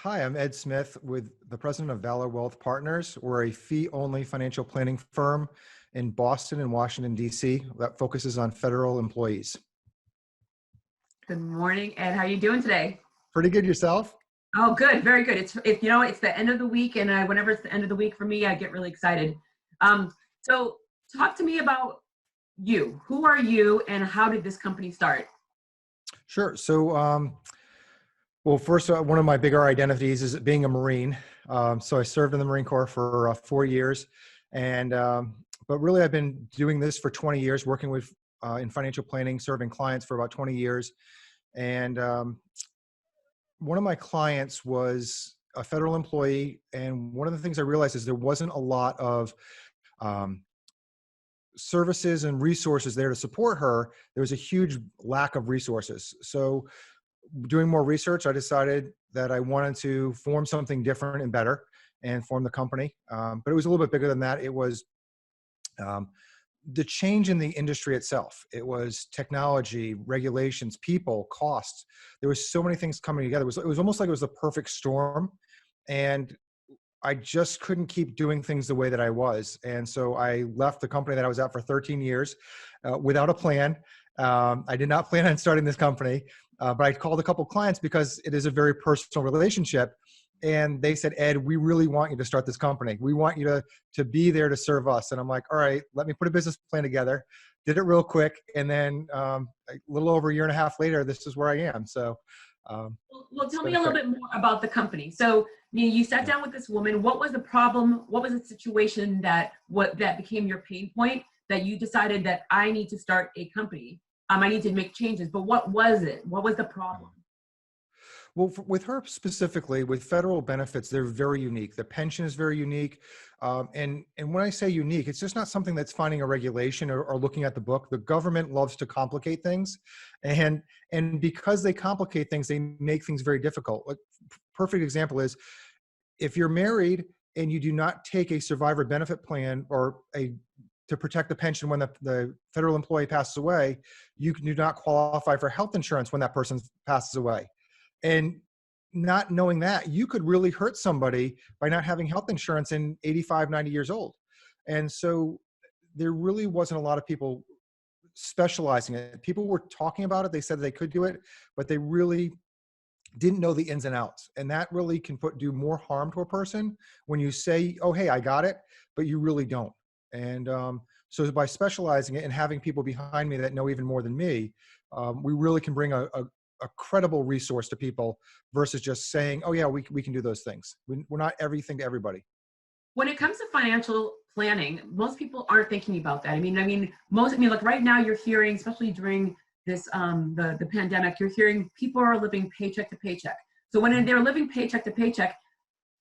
Hi, I'm Ed Smith with the president of Valor Wealth Partners. We're a fee-only financial planning firm in Boston and Washington, D.C. that focuses on federal employees. Good morning, Ed. How are you doing today? Pretty good yourself? Oh, good, very good. It's the end of the week, and whenever it's the end of the week for me, I get really excited. So talk to me about you. Who are you, and how did this company start? Sure. Well, first, one of my bigger identities is being a Marine. So I served in the Marine Corps for 4 years, and but really I've been doing this for 20 years, working with in financial planning, serving clients for about 20 years. And one of my clients was a federal employee, and one of the things I realized is there wasn't a lot of um, services and resources there to support her. There was a huge lack of resources. So doing more research, I decided that I wanted to form something different and better and form the company. But it was a little bit bigger than that. It was um, the change in the industry itself. It was technology, regulations, people, costs. There was so many things coming together. It was almost like it was the perfect storm. And I just couldn't keep doing things the way that I was. And so I left the company that I was at for 13 years without a plan. I did not plan on starting this company, but I called a couple clients because it is a very personal relationship. And they said, Ed, we really want you to start this company. We want you to be there to serve us. And I'm like, all right, let me put a business plan together. Did it real quick. And then a little over a year and a half later, this is where I am. So Well, tell me a little bit more about the company. So you sat down with this woman. What was the problem? What was the situation that became your pain point that you decided that I need to start a company? I need to make changes. But what was it? What was the problem? Well, with her specifically, with federal benefits, they're very unique. The pension is very unique. And when I say unique, it's just not something that's finding a regulation or looking at the book. The government loves to complicate things. And because they complicate things, they make things very difficult. Like, perfect example is if you're married and you do not take a survivor benefit plan to protect the pension when the federal employee passes away, you do not qualify for health insurance when that person passes away. And not knowing that, you could really hurt somebody by not having health insurance in 85, 90 years old. And so there really wasn't a lot of people specializing in it. People were talking about it. They said they could do it, but they really didn't know the ins and outs. And that really can do more harm to a person when you say, oh, hey, I got it, but you really don't. And so by specializing it and having people behind me that know even more than me, we really can bring a credible resource to people versus just saying, oh yeah, we can do those things. We're not everything to everybody. When it comes to financial planning, most people aren't thinking about that. Like right now you're hearing, especially during this, the pandemic, you're hearing people are living paycheck to paycheck. So when they're living paycheck to paycheck,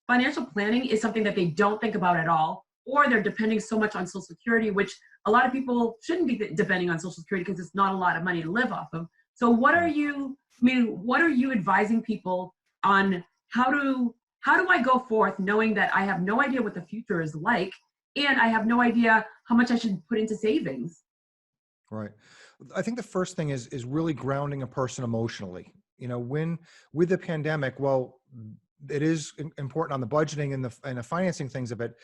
financial planning is something that they don't think about at all, or they're depending so much on Social Security, which a lot of people shouldn't be depending on Social Security because it's not a lot of money to live off of. So what are you advising people on how do I go forth knowing that I have no idea what the future is like and I have no idea how much I should put into savings? Right. I think the first thing is really grounding a person emotionally. With the pandemic, well, it is important on the budgeting and the financing things of it.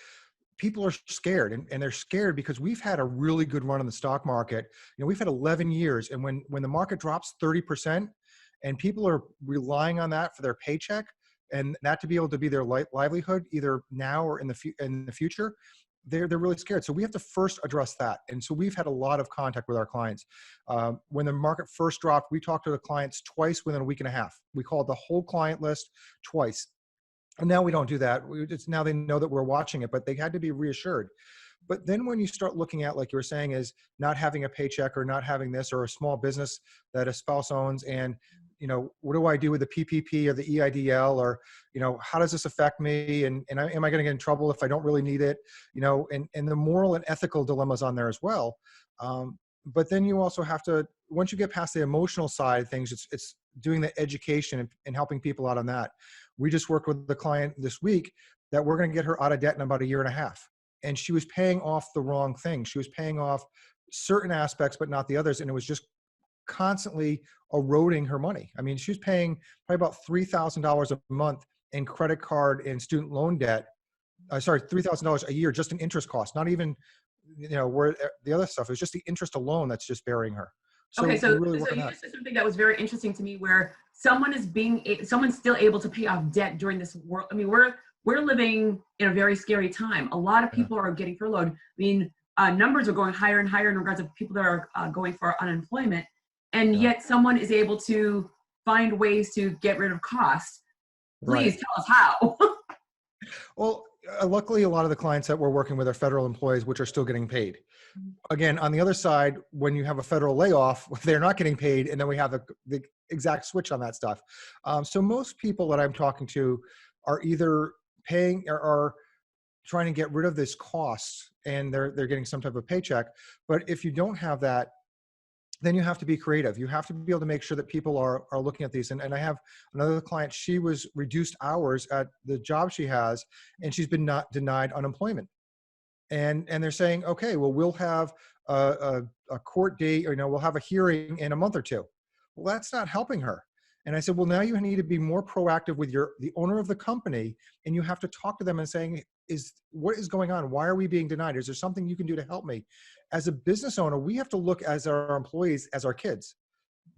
People are scared, and they're scared because we've had a really good run in the stock market. We've had 11 years, and when the market drops 30% and people are relying on that for their paycheck and that to be able to be their livelihood either now or in the future, they're really scared. So we have to first address that. And so we've had a lot of contact with our clients. When the market first dropped, we talked to the clients twice within a week and a half. We called the whole client list twice. And now we don't do that. Now they know that we're watching it, but they had to be reassured. But then when you start looking at, like you were saying, is not having a paycheck or not having this, or a small business that a spouse owns, and what do I do with the PPP or the EIDL, or how does this affect me, and am I going to get in trouble if I don't really need it, and the moral and ethical dilemmas on there as well. But then you also have to, once you get past the emotional side of things, it's doing the education and helping people out on that. We just worked with the client this week that we're going to get her out of debt in about a year and a half. And she was paying off the wrong thing. She was paying off certain aspects, but not the others. And it was just constantly eroding her money. I mean, she was paying probably about $3,000 a month in credit card and student loan debt. Sorry, $3,000 a year just in interest costs, not even, where the other stuff is just the interest alone that's just burying her. So Okay, we so really so working you on. just said something that was very interesting to me, where someone's still able to pay off debt during this world. I mean, we're living in a very scary time. A lot of Yeah, people are getting furloughed. I mean, numbers are going higher and higher in regards of people that are going for unemployment, and yeah, yet someone is able to find ways to get rid of costs. right. Please tell us how. Well, luckily, a lot of the clients that we're working with are federal employees, which are still getting paid. Again, on the other side, when you have a federal layoff, they're not getting paid, and then we have the exact switch on that stuff. So most people that I'm talking to are either paying or are trying to get rid of this cost, and they're getting some type of paycheck. But if you don't have that, then you have to be creative. You have to be able to make sure that people are looking at these. And I have another client, she was reduced hours at the job she has, and she's been not denied unemployment. And they're saying, okay, well, we'll have a court date, or we'll have a hearing in a month or two. Well, that's not helping her. And I said, well, now you need to be more proactive with the owner of the company, and you have to talk to them and saying, what is going on? Why are we being denied? Is there something you can do to help me? As a business owner, we have to look as our employees as our kids.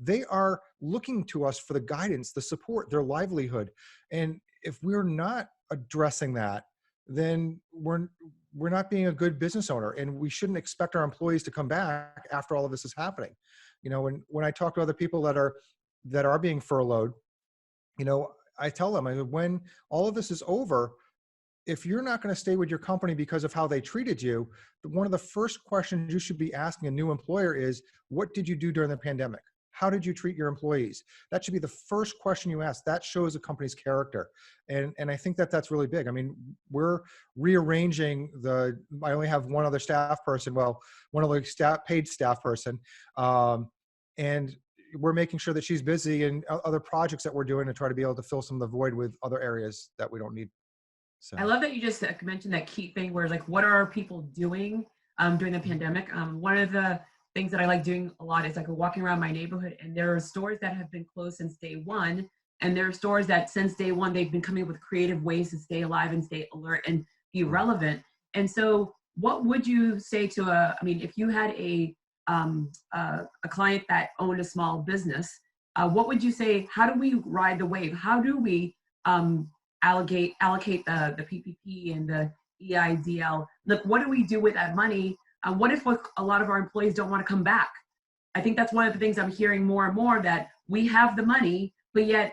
They are looking to us for the guidance, the support, their livelihood. And if we're not addressing that, then we're not being a good business owner, and we shouldn't expect our employees to come back after all of this is happening. When I talk to other people that are being furloughed, I tell them, when all of this is over, if you're not going to stay with your company because of how they treated you, one of the first questions you should be asking a new employer is, what did you do during the pandemic? How did you treat your employees? That should be the first question you ask. That shows a company's character. And I think that that's really big. I mean, we're rearranging I only have one other staff person, well, one other paid staff person. And we're making sure that she's busy and other projects that we're doing to try to be able to fill some of the void with other areas that we don't need. I So, love that you just mentioned that key thing where, like, what are people doing during the pandemic? One of the things that I like doing a lot is like walking around my neighborhood, and there are stores that have been closed since day one, and there are stores that since day one they've been coming up with creative ways to stay alive and stay alert and be relevant. And so, what would you say to if you had a client that owned a small business, what would you say? How do we ride the wave? How do we allocate the PPP and the EIDL? Look, what do we do with that money? What if a lot of our employees don't want to come back? I think that's one of the things I'm hearing more and more, that we have the money, but yet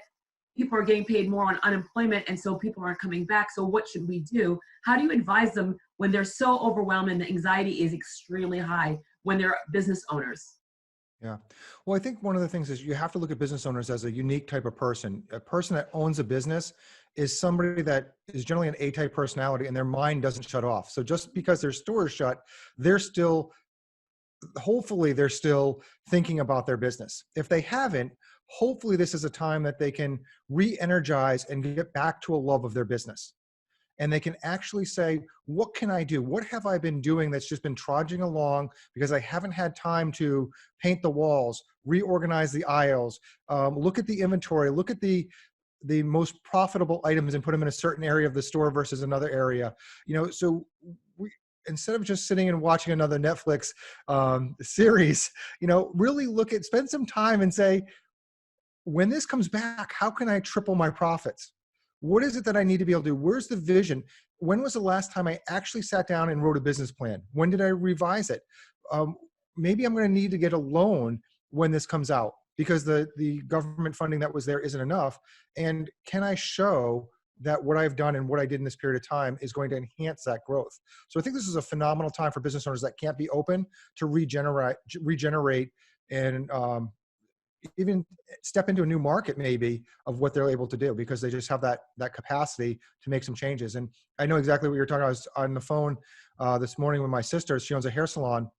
people are getting paid more on unemployment, and so people aren't coming back. So what should we do? How do you advise them when they're so overwhelmed and the anxiety is extremely high when they're business owners? yeah. Well, I think one of the things is you have to look at business owners as a unique type of person. A person that owns a business is somebody that is generally an A-type personality, and their mind doesn't shut off. So just because their store is shut, hopefully they're still thinking about their business. If they haven't, hopefully this is a time that they can re-energize and get back to a love of their business. And they can actually say, what can I do? What have I been doing that's just been trudging along because I haven't had time to paint the walls, reorganize the aisles, look at the inventory, look at the most profitable items and put them in a certain area of the store versus another area. So instead of just sitting and watching another Netflix series, really spend some time and say, when this comes back, how can I triple my profits? What is it that I need to be able to do? Where's the vision? When was the last time I actually sat down and wrote a business plan? When did I revise it? Maybe I'm going to need to get a loan when this comes out because the government funding that was there isn't enough. And can I show that what I've done and what I did in this period of time is going to enhance that growth? So I think this is a phenomenal time for business owners that can't be open to regenerate and even step into a new market maybe of what they're able to do, because they just have that capacity to make some changes. And I know exactly what you're talking about. I was on the phone this morning with my sister. She owns a hair salon,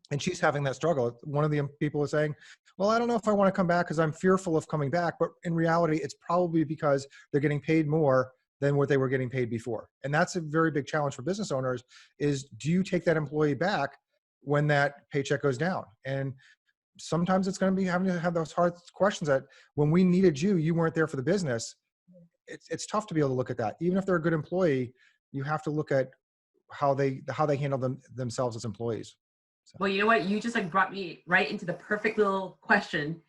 and she's having that struggle. One of the people is saying, well, I don't know if I want to come back because I'm fearful of coming back. But in reality, it's probably because they're getting paid more than what they were getting paid before. And that's a very big challenge for business owners is, do you take that employee back when that paycheck goes down? And sometimes it's going to be having to have those hard questions that when we needed you, you weren't there for the business. it's tough to be able to look at that. Even if they're a good employee, you have to look at how they handle themselves as employees. So. Well, you know what? You just like brought me right into the perfect little question.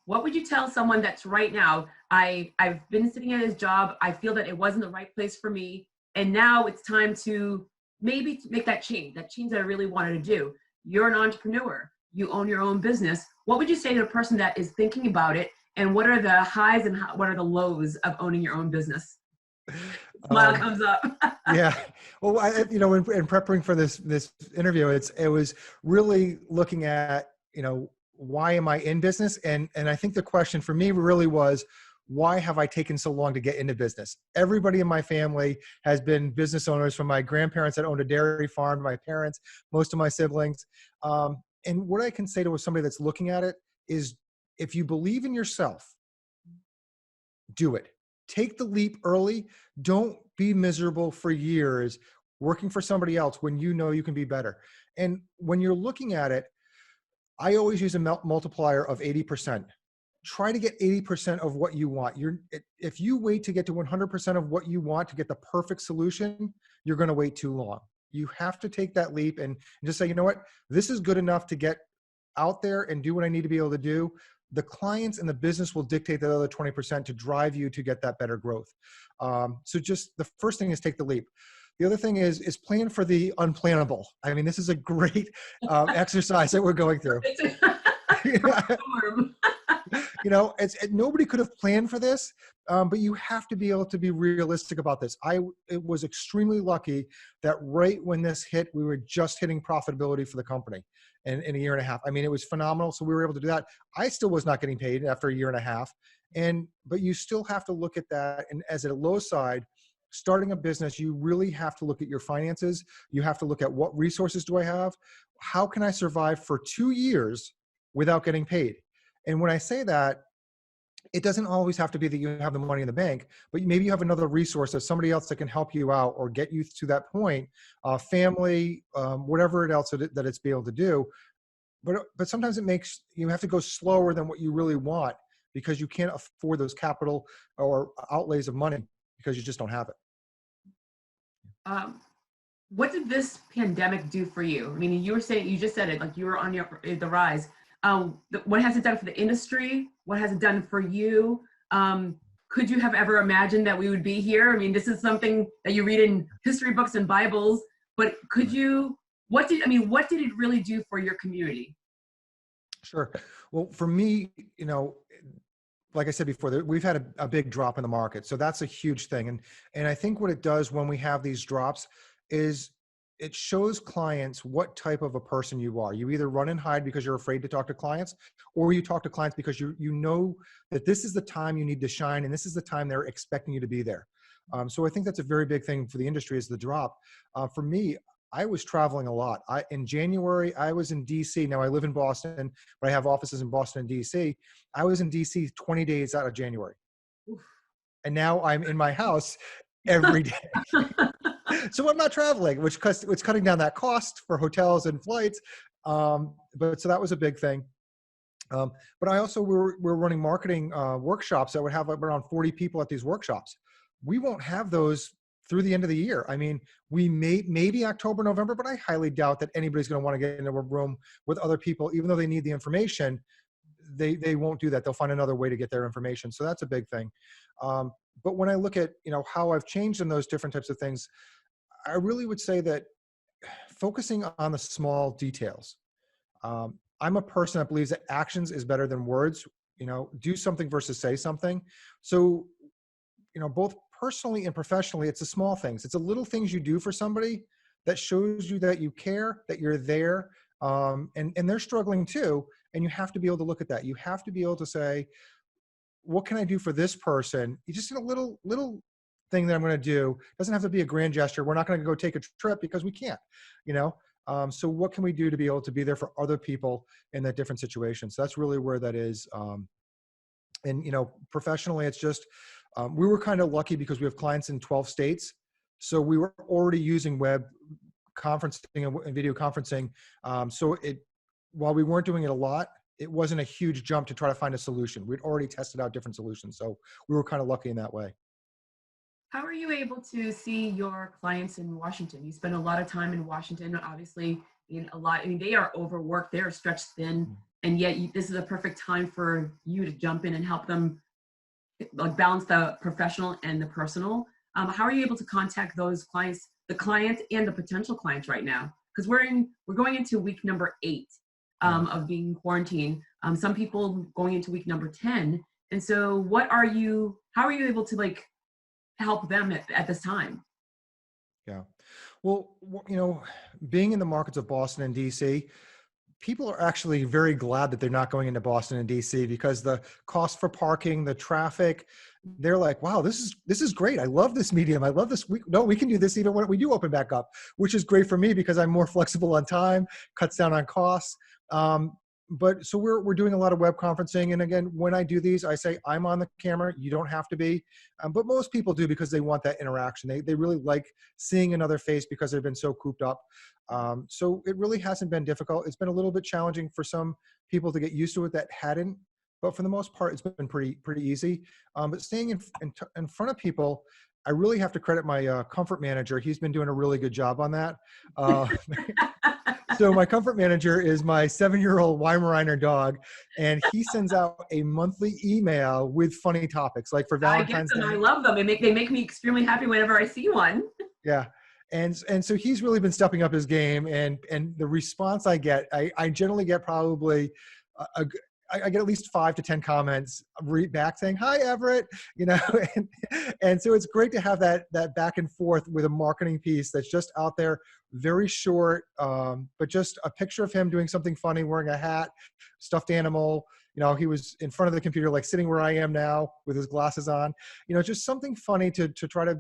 What would you tell someone that's right now, I've been sitting at his job, I feel that it wasn't the right place for me, and now it's time to maybe make that change that I really wanted to do. You're an entrepreneur, you own your own business. What would you say to a person that is thinking about it, and what are the highs and what are the lows of owning your own business? Smile comes up. Yeah. Well, in preparing for this interview, it was really looking at, why am I in business? And I think the question for me really was, why have I taken so long to get into business? Everybody in my family has been business owners, from my grandparents that owned a dairy farm, to my parents, most of my siblings. And what I can say to somebody that's looking at it is, if you believe in yourself, do it. Take the leap early. Don't be miserable for years working for somebody else when you know you can be better. And when you're looking at it, I always use a multiplier of 80%. Try to get 80% of what you want. If you wait to get to 100% of what you want to get the perfect solution, you're going to wait too long. You have to take that leap and just say, you know what, this is good enough to get out there and do what I need to be able to do. The clients and the business will dictate that other 20% to drive you to get that better growth. So just the first thing is take the leap. The other thing is plan for the unplannable. I mean, this is a great exercise that we're going through. Nobody could have planned for this, but you have to be able to be realistic about this. It was extremely lucky that right when this hit, we were just hitting profitability for the company in a year and a half. I mean, it was phenomenal. So we were able to do that. I still was not getting paid after a year and a half. But you still have to look at that. And as a low side, starting a business, you really have to look at your finances. You have to look at, what resources do I have? How can I survive for 2 years without getting paid? And when I say that, it doesn't always have to be that you have the money in the bank, but maybe you have another resource of somebody else that can help you out or get you to that point, family, whatever else that it's be able to do. But sometimes you have to go slower than what you really want, because you can't afford those capital or outlays of money because you just don't have it. What did this pandemic do for you? I mean, you just said it, like you were on the rise. What has it done for the industry? What has it done for you? Could you have ever imagined that we would be here? I mean, this is something that you read in history books and Bibles, but what did it really do for your community? Sure. Well, for me, like I said before, we've had a big drop in the market. So that's a huge thing. And I think what it does when we have these drops is it shows clients what type of a person you are. You either run and hide because you're afraid to talk to clients, or you talk to clients because you know that this is the time you need to shine, and this is the time they're expecting you to be there. So I think that's a very big thing for the industry, is the drop. For me, I was traveling a lot. In January, I was in D.C. Now I live in Boston, but I have offices in Boston and D.C. I was in D.C. 20 days out of January. Oof. And now I'm in my house every day. So I'm not traveling, which it's cutting down that cost for hotels and flights. But so that was a big thing. But I also, we're running marketing workshops that would have around 40 people at these workshops. We won't have those through the end of the year. I mean, we maybe October, November, but I highly doubt that anybody's going to want to get into a room with other people, even though they need the information. They won't do that. They'll find another way to get their information. So that's a big thing. But when I look at, how I've changed in those different types of things, I really would say that focusing on the small details. I'm a person that believes that actions is better than words. Do something versus say something. So, both personally and professionally, it's the small things. It's the little things you do for somebody that shows you that you care, that you're there, and they're struggling too. And you have to be able to look at that. You have to be able to say, what can I do for this person? You just a little thing that I'm going to do. It doesn't have to be a grand gesture. We're not going to go take a trip because we can't, so what can we do to be able to be there for other people in that different situation? So that's really where that is. And professionally, it's just, we were kind of lucky because we have clients in 12 states. So we were already using web conferencing and video conferencing. So while we weren't doing it a lot, it wasn't a huge jump to try to find a solution. We'd already tested out different solutions. So we were kind of lucky in that way. How are you able to see your clients in Washington? You spend a lot of time in Washington, obviously. I mean, they are overworked, they are stretched thin, and yet this is a perfect time for you to jump in and help them like balance the professional and the personal. How are you able to contact those clients, the clients and the potential clients right now? Because we're going into week number 8 of being quarantined. Some people going into week number 10. And so, how are you able to like help them at this time? Yeah. Well, being in the markets of Boston and DC, people are actually very glad that they're not going into Boston and DC because the cost for parking, the traffic, they're like, wow, this is great. I love this medium. I love this. We can do this even when we do open back up, which is great for me because I'm more flexible on time, cuts down on costs. But so we're doing a lot of web conferencing. And again, when I do these, I say, I'm on the camera. You don't have to be. But most people do because they want that interaction. They really like seeing another face because they've been so cooped up. So it really hasn't been difficult. It's been a little bit challenging for some people to get used to it that hadn't. But for the most part, it's been pretty easy. But staying in front of people, I really have to credit my comfort manager. He's been doing a really good job on that. So my comfort manager is my 7-year-old Weimaraner dog, and he sends out a monthly email with funny topics, like for Valentine's I get them. Day. I love them. They make me extremely happy whenever I see one. Yeah. And so he's really been stepping up his game, and the response I get, I generally get probably I get at least 5 to 10 comments back saying, hi, Everett, and so it's great to have that back and forth with a marketing piece that's just out there, very short, but just a picture of him doing something funny, wearing a hat, stuffed animal. He was in front of the computer, like sitting where I am now with his glasses on, just something funny to try to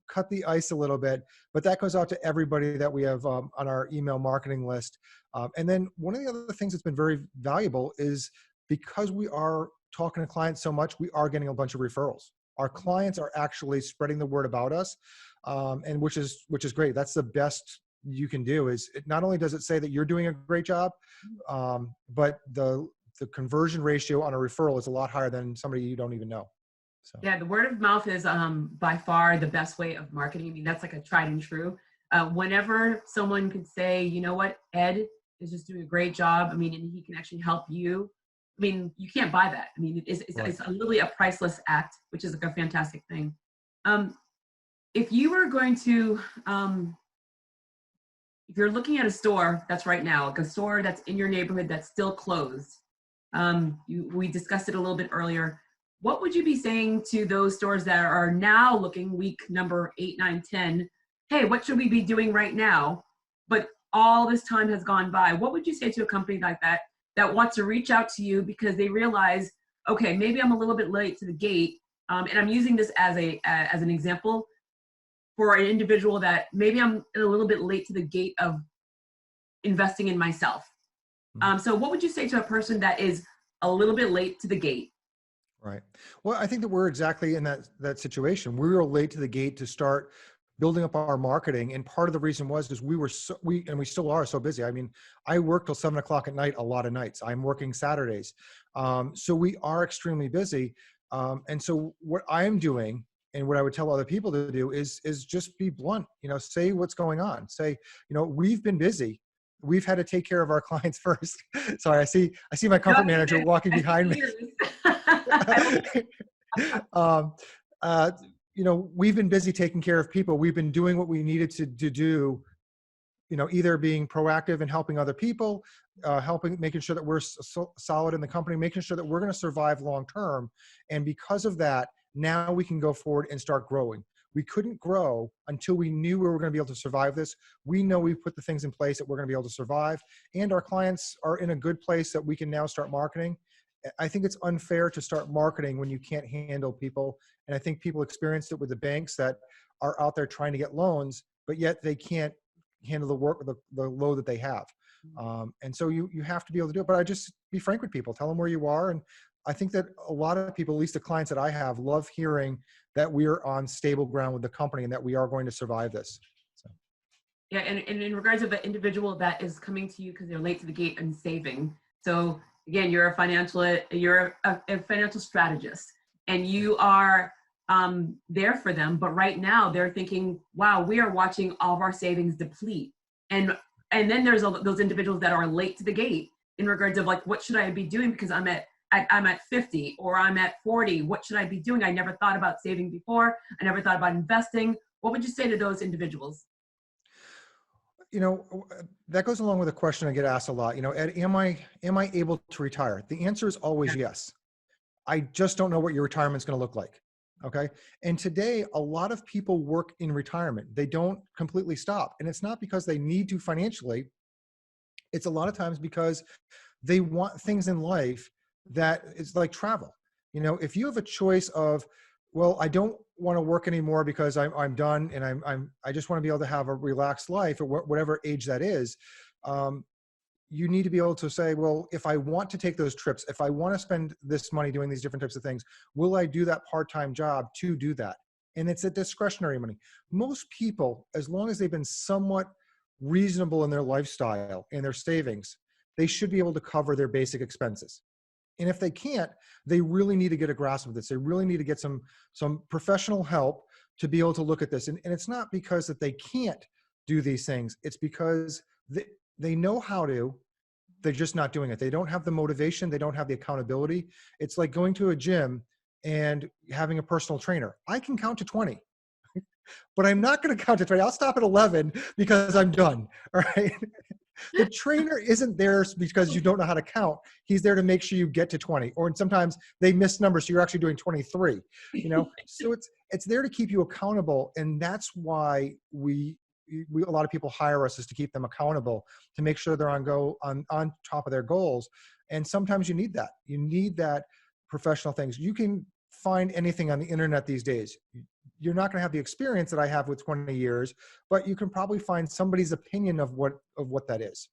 cut the ice a little bit, but that goes out to everybody that we have on our email marketing list. And then one of the other things that's been very valuable is because we are talking to clients so much, we are getting a bunch of referrals. Our clients are actually spreading the word about us, and which is great. That's the best you can do. Not only does it say that you're doing a great job, but the conversion ratio on a referral is a lot higher than somebody you don't even know. So. Yeah, the word of mouth is by far the best way of marketing. I mean, that's like a tried and true. Whenever someone could say, you know what, Ed is just doing a great job. I mean, and he can actually help you. I mean, you can't buy that. I mean, it's literally a priceless act, which is like a fantastic thing. If you were going to, if you're looking at a store that's right now, like a store that's in your neighborhood that's still closed, we discussed it a little bit earlier. What would you be saying to those stores that are now looking week number 8, 9, 10? Hey, what should we be doing right now? But all this time has gone by. What would you say to a company like that wants to reach out to you because they realize, okay, maybe I'm a little bit late to the gate, and I'm using this as an example for an individual that maybe I'm a little bit late to the gate of investing in myself. So what would you say to a person that is a little bit late to the gate? Right. Well, I think that we're exactly in that situation. We were late to the gate to start building up our marketing, and part of the reason is we still are so busy. I mean, I work till 7 o'clock at night a lot of nights. I'm working Saturdays, so we are extremely busy. And so what I'm doing, and what I would tell other people to do, is just be blunt. Say what's going on. Say, we've been busy. We've had to take care of our clients first. Sorry, I see my comfort manager walking behind me. We've been busy taking care of people. We've been doing what we needed to do, either being proactive and helping other people, making sure that we're solid in the company, making sure that we're going to survive long term. And because of that, now we can go forward and start growing. We couldn't grow until we knew we were going to be able to survive this. We know we've put the things in place that we're going to be able to survive, and our clients are in a good place that we can now start marketing. I think it's unfair to start marketing when you can't handle people. And I think people experienced it with the banks that are out there trying to get loans, but yet they can't handle the load that they have. And so you have to be able to do it. But I just be frank with people, tell them where you are. And I think that a lot of people, at least the clients that I have, love hearing that we're on stable ground with the company and that we are going to survive this. So. Yeah, and in regards of an individual that is coming to you because they're late to the gate and saving. So again, you're a financial strategist, and you are there for them. But right now they're thinking, wow, we are watching all of our savings deplete. And then there's those individuals that are late to the gate in regards of like, what should I be doing? Because I'm at 50 or I'm at 40. What should I be doing? I never thought about saving before. I never thought about investing. What would you say to those individuals? That goes along with a question I get asked a lot. Ed, am I able to retire? The answer is always Yeah. yes. I just don't know what your retirement's going to look like. Okay. And today, a lot of people work in retirement. They don't completely stop. And it's not because they need to financially. It's a lot of times because they want things in life that is like travel. If you have a choice of, well, I don't want to work anymore because I'm done and I just want to be able to have a relaxed life at whatever age that is. You need to be able to say, well, if I want to take those trips, if I want to spend this money doing these different types of things, will I do that part-time job to do that? And it's a discretionary money. Most people, as long as they've been somewhat reasonable in their lifestyle and their savings, they should be able to cover their basic expenses. And if they can't, they really need to get a grasp of this. They really need to get some professional help to be able to look at this. And it's not because that they can't do these things. It's because they know how to, they're just not doing it. They don't have the motivation. They don't have the accountability. It's like going to a gym and having a personal trainer. I can count to 20, but I'm not going to count to 20. I'll stop at 11 because I'm done. All right. The trainer isn't there because you don't know how to count. He's there to make sure you get to 20. Or sometimes they miss numbers, so you're actually doing 23. So it's there to keep you accountable, and that's why a lot of people hire us, is to keep them accountable, to make sure they're on top of their goals. And sometimes you need that. You need that professional things. You can find anything on the internet these days. You're not going to have the experience that I have with 20 years, but you can probably find somebody's opinion of what that is.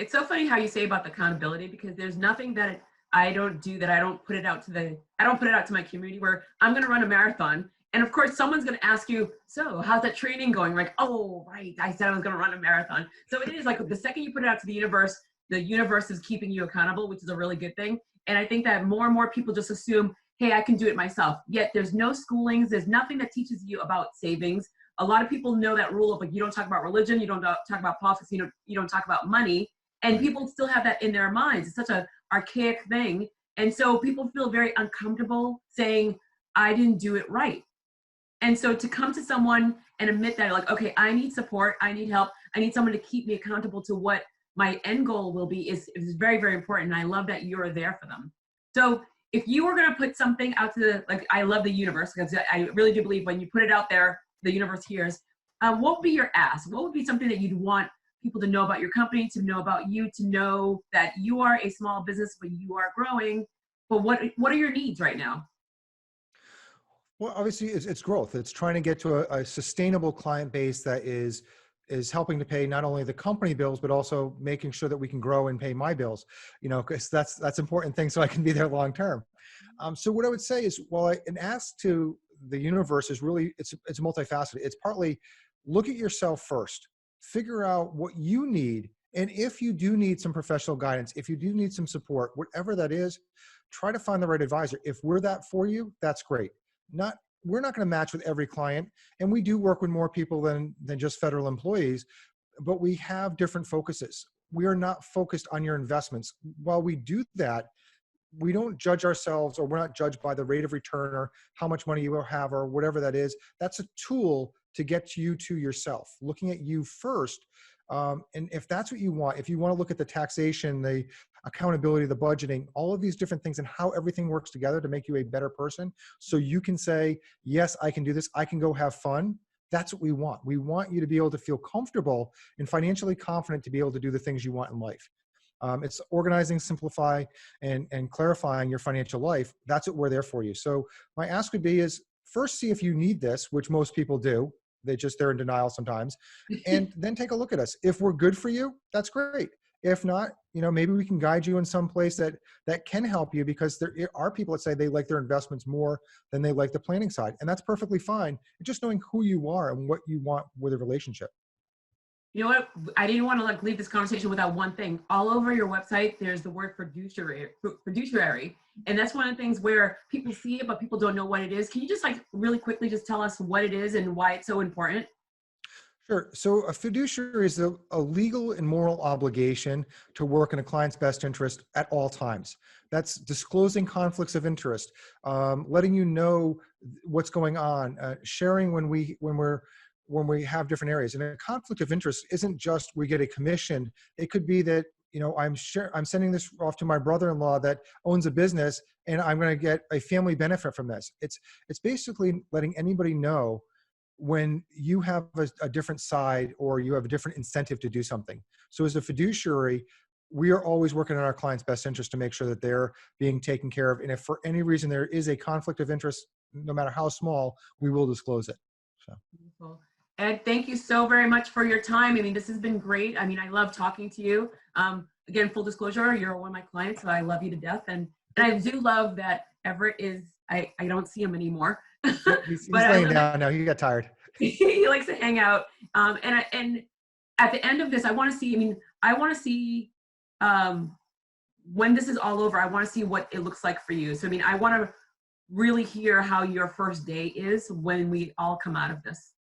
It's so funny how you say about the accountability, because there's nothing that I don't do that I don't put it out to my community, where I'm going to run a marathon. And of course, someone's going to ask you, so how's that training going? Like, oh, right, I said I was going to run a marathon. So it is like the second you put it out to the universe is keeping you accountable, which is a really good thing. And I think that more and more people just assume, hey, I can do it myself. Yet there's no schoolings. There's nothing that teaches you about savings. A lot of people know that rule of like, you don't talk about religion, you don't talk about politics, you don't talk about money. And people still have that in their minds. It's such an archaic thing. And so people feel very uncomfortable saying, I didn't do it right. And so to come to someone and admit that, like, okay, I need support, I need help, I need someone to keep me accountable to what my end goal will be is very, very important. And I love that you're there for them. So if you were going to put something out to I love the universe, because I really do believe when you put it out there, the universe hears. What would be your ask? What would be something that you'd want people to know about your company, to know about you, to know that you are a small business, but you are growing? But what are your needs right now? Well, obviously, it's growth. It's trying to get to a sustainable client base that is helping to pay not only the company bills, but also making sure that we can grow and pay my bills, because that's important thing, so I can be there long term. So what I would say is, an ask to the universe is really, it's multifaceted. It's partly look at yourself first, figure out what you need. And if you do need some professional guidance, if you do need some support, whatever that is, try to find the right advisor. If we're that for you, that's great. We're not going to match with every client, and we do work with more people than just federal employees, but we have different focuses. We are not focused on your investments. While we do that, we don't judge ourselves, or we're not judged by the rate of return or how much money you will have or whatever that is. That's a tool to get you to yourself, looking at you first. And if that's what you want, if you want to look at the taxation, the accountability, the budgeting, all of these different things and how everything works together to make you a better person, so you can say, yes, I can do this, I can go have fun. That's what we want. We want you to be able to feel comfortable and financially confident to be able to do the things you want in life. It's organizing, simplify, and clarifying your financial life. That's what we're there for you. So my ask would be is, first see if you need this, which most people do. They're in denial sometimes. And then take a look at us. If we're good for you, that's great. If not, maybe we can guide you in some place that can help you, because there are people that say they like their investments more than they like the planning side. And that's perfectly fine. It's just knowing who you are and what you want with a relationship. You know what? I didn't want to like leave this conversation without one thing. All over your website, there's the word fiduciary. And that's one of the things where people see it, but people don't know what it is. Can you just like really quickly just tell us what it is and why it's so important? Sure. So a fiduciary is a legal and moral obligation to work in a client's best interest at all times. That's disclosing conflicts of interest, letting you know what's going on, sharing when we have different areas. And a conflict of interest isn't just we get a commission. It could be that I'm sending this off to my brother-in-law that owns a business, and I'm going to get a family benefit from this. It's basically letting anybody know when you have a different side or you have a different incentive to do something. So as a fiduciary, we are always working on our client's best interest to make sure that they're being taken care of. And if for any reason there is a conflict of interest, no matter how small, we will disclose it. So. Beautiful. Ed, thank you so very much for your time. I mean, this has been great. I mean, I love talking to you. Again, full disclosure, you're one of my clients, so I love you to death. And I do love that Everett is, I don't see him anymore. He's laying down now. He got tired. He likes to hang out. And at the end of this, I want to see, when this is all over, I want to see what it looks like for you. So, I mean, I want to really hear how your first day is when we all come out of this.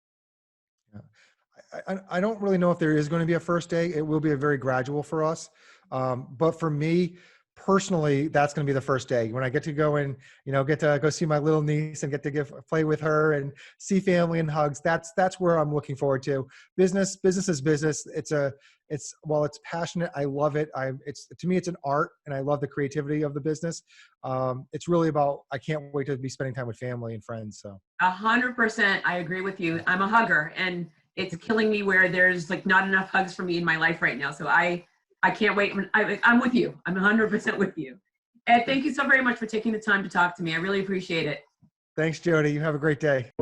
Yeah. I don't really know if there is going to be a first day. It will be a very gradual for us. But for me, personally, that's going to be the first day when I get to go and, get to go see my little niece and get to play with her and see family and hugs. That's where I'm looking forward to. Business is business. While it's passionate, I love it. To me, it's an art, and I love the creativity of the business. It's really about, I can't wait to be spending time with family and friends. So 100%. I agree with you. I'm a hugger, and it's killing me where there's like not enough hugs for me in my life right now. So I can't wait. I'm with you. I'm 100% with you. Ed, thank you so very much for taking the time to talk to me. I really appreciate it. Thanks, Jodi. You have a great day.